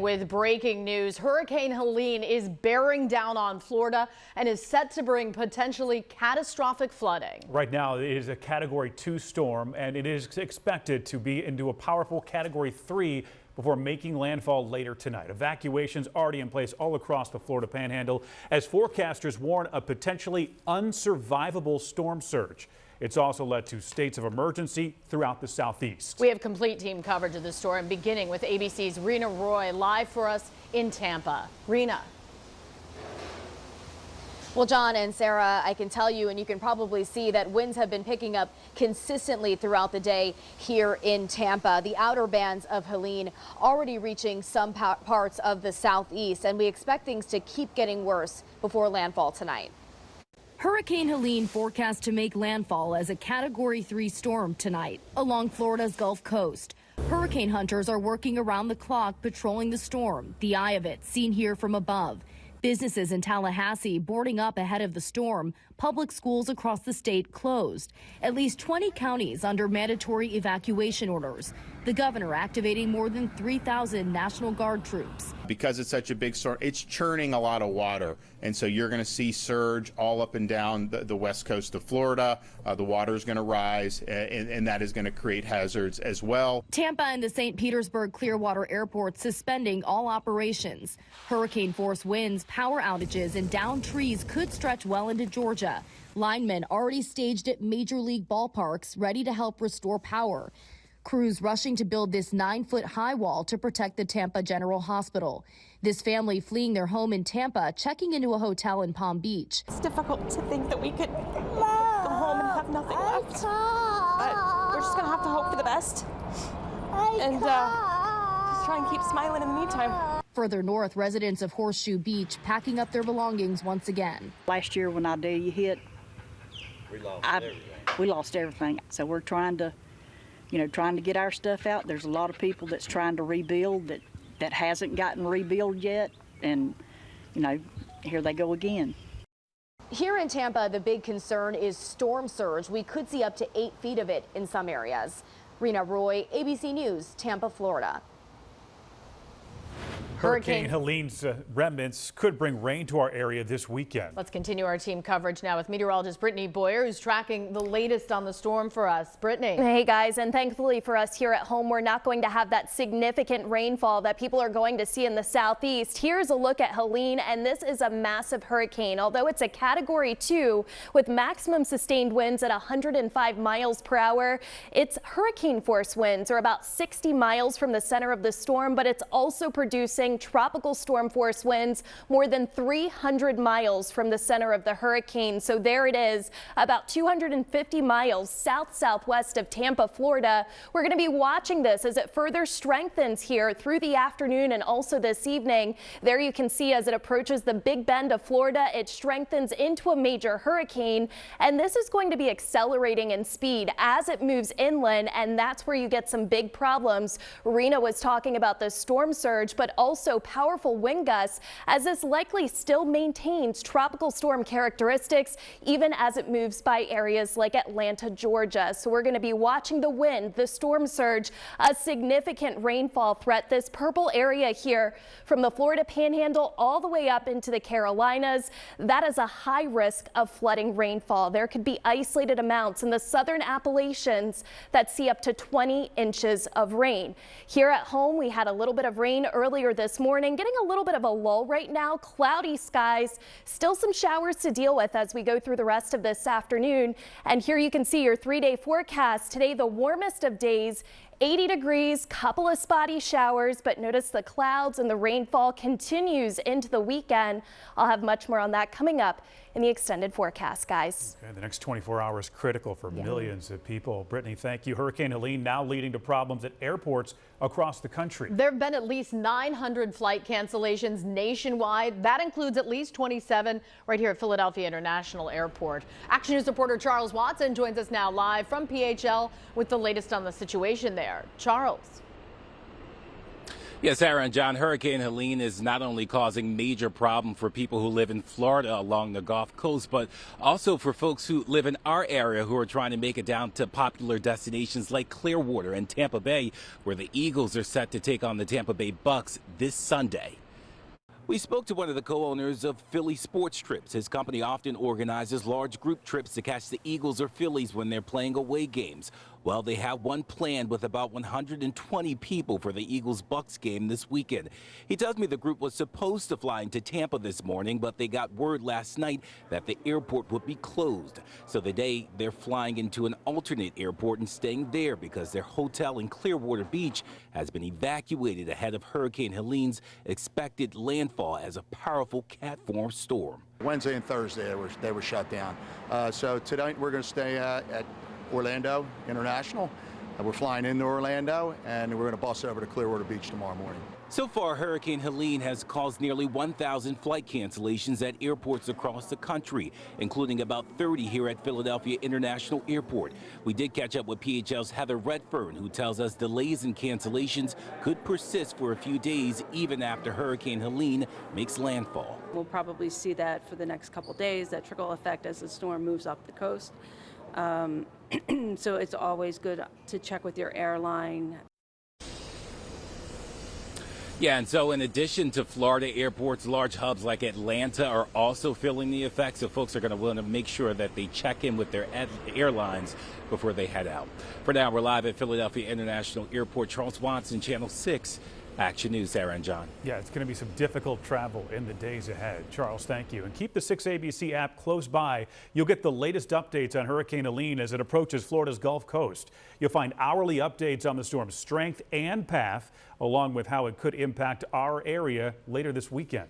with breaking news. Hurricane Helene is bearing down on Florida and is set to bring potentially catastrophic flooding. Right now, it is a Category 2 storm, and it is expected to be into a powerful Category 3 before making landfall later tonight. Evacuations already in place all across the Florida Panhandle as forecasters warn a potentially unsurvivable storm surge. It's also led to states of emergency throughout the southeast. We have complete team coverage of the storm, beginning with ABC's Rena Roy live for us in Tampa. Rena. Well, John and Sarah, I can tell you, and you can probably see that winds have been picking up consistently throughout the day here in Tampa. The outer bands of Helene already reaching some parts of the southeast, and we expect things to keep getting worse before landfall tonight. Hurricane Helene forecast to make landfall as a Category 3 storm tonight along Florida's Gulf Coast. Hurricane hunters are working around the clock patrolling the storm, the eye of it seen here from above. Businesses in Tallahassee boarding up ahead of the storm. Public schools across the state closed. At least 20 counties under mandatory evacuation orders. The governor activating more than 3,000 National Guard troops. Because it's such a big storm, it's churning a lot of water. And so you're going to see surge all up and down the west coast of Florida. The water is going to rise, and that is going to create hazards as well. Tampa and the St. Petersburg Clearwater Airport suspending all operations. Hurricane force winds, power outages, and downed trees could stretch well into Georgia. Linemen already staged at major league ballparks, ready to help restore power. Crews rushing to build this 9-foot high wall to protect the Tampa General Hospital. This family fleeing their home in Tampa, checking into a hotel in Palm Beach. It's difficult to think that we could go home and have nothing left. But we're just going to have to hope for the best. And just try and keep smiling in the meantime. Further north, residents of Horseshoe Beach packing up their belongings once again. Last year when Idea hit, we lost everything. So we're trying to get our stuff out. There's a lot of people that's trying to rebuild that hasn't gotten rebuilt yet, and here they go again. Here in Tampa, the big concern is storm surge. We could see up to 8 feet of it in some areas. Rena Roy, ABC News, Tampa, Florida. Hurricane Helene's remnants could bring rain to our area this weekend. Let's continue our team coverage now with meteorologist Brittany Boyer, who's tracking the latest on the storm for us. Brittany. Hey guys, and thankfully for us here at home, we're not going to have that significant rainfall that people are going to see in the southeast. Here's a look at Helene, and this is a massive hurricane. Although it's a Category 2 with maximum sustained winds at 105 miles per hour, its hurricane force winds are about 60 miles from the center of the storm, but it's also producing tropical storm force winds more than 300 miles from the center of the hurricane. So there it is, about 250 miles southwest of Tampa, Florida. We're going to be watching this as it further strengthens here through the afternoon and also this evening. There you can see as it approaches the Big Bend of Florida, it strengthens into a major hurricane, and this is going to be accelerating in speed as it moves inland, and that's where you get some big problems. Rena was talking about the storm surge, but also powerful wind gusts, as this likely still maintains tropical storm characteristics even as it moves by areas like Atlanta, Georgia. So we're going to be watching the wind, the storm surge, a significant rainfall threat. This purple area here from the Florida Panhandle all the way up into the Carolinas, that is a high risk of flooding rainfall. There could be isolated amounts in the southern Appalachians that see up to 20 inches of rain. Here at home, we had a little bit of rain earlier this morning, getting a little bit of a lull right now. Cloudy skies, still some showers to deal with as we go through the rest of this afternoon. And here you can see your 3-day forecast. Today, the warmest of days, 80 degrees, couple of spotty showers, but notice the clouds and the rainfall continues into the weekend. I'll have much more on that coming up in the extended forecast, guys. Okay, the next 24 hours critical for millions of people. Brittany, thank you. Hurricane Helene now leading to problems at airports across the country. There have been at least 900 flight cancellations nationwide. That includes at least 27 right here at Philadelphia International Airport. Action News reporter Charles Watson joins us now live from PHL with the latest on the situation there. Charles. Yes, Sarah and John, Hurricane Helene is not only causing major problem for people who live in Florida along the Gulf Coast, but also for folks who live in our area who are trying to make it down to popular destinations like Clearwater and Tampa Bay, where the Eagles are set to take on the Tampa Bay Bucks this Sunday. We spoke to one of the co-owners of Philly Sports Trips. His company often organizes large group trips to catch the Eagles or Phillies when they're playing away games. Well, they have one planned with about 120 people for the Eagles-Bucks game this weekend. He tells me the group was supposed to fly into Tampa this morning, but they got word last night that the airport would be closed. So today, they're flying into an alternate airport and staying there because their hotel in Clearwater Beach has been evacuated ahead of Hurricane Helene's expected landfall as a powerful cat-form storm. Wednesday and Thursday they were shut down. So tonight we're going to stay at Orlando International. We're flying into Orlando and we're going to bus over to Clearwater Beach tomorrow morning. So far, Hurricane Helene has caused nearly 1,000 flight cancellations at airports across the country, including about 30 here at Philadelphia International Airport. We did catch up with PHL's Heather Redfern, who tells us delays and cancellations could persist for a few days even after Hurricane Helene makes landfall. We'll probably see that for the next couple days, that trickle effect as the storm moves up the coast. So it's always good to check with your airline. Yeah, and so in addition to Florida airports, large hubs like Atlanta are also feeling the effects. So folks are going to want to make sure that they check in with their airlines before they head out. For now, we're live at Philadelphia International Airport. Charles Watson, Channel 6. Action News, Sarah and John. Yeah, it's going to be some difficult travel in the days ahead. Charles, thank you. And keep the 6ABC app close by. You'll get the latest updates on Hurricane Helene as it approaches Florida's Gulf Coast. You'll find hourly updates on the storm's strength and path, along with how it could impact our area later this weekend.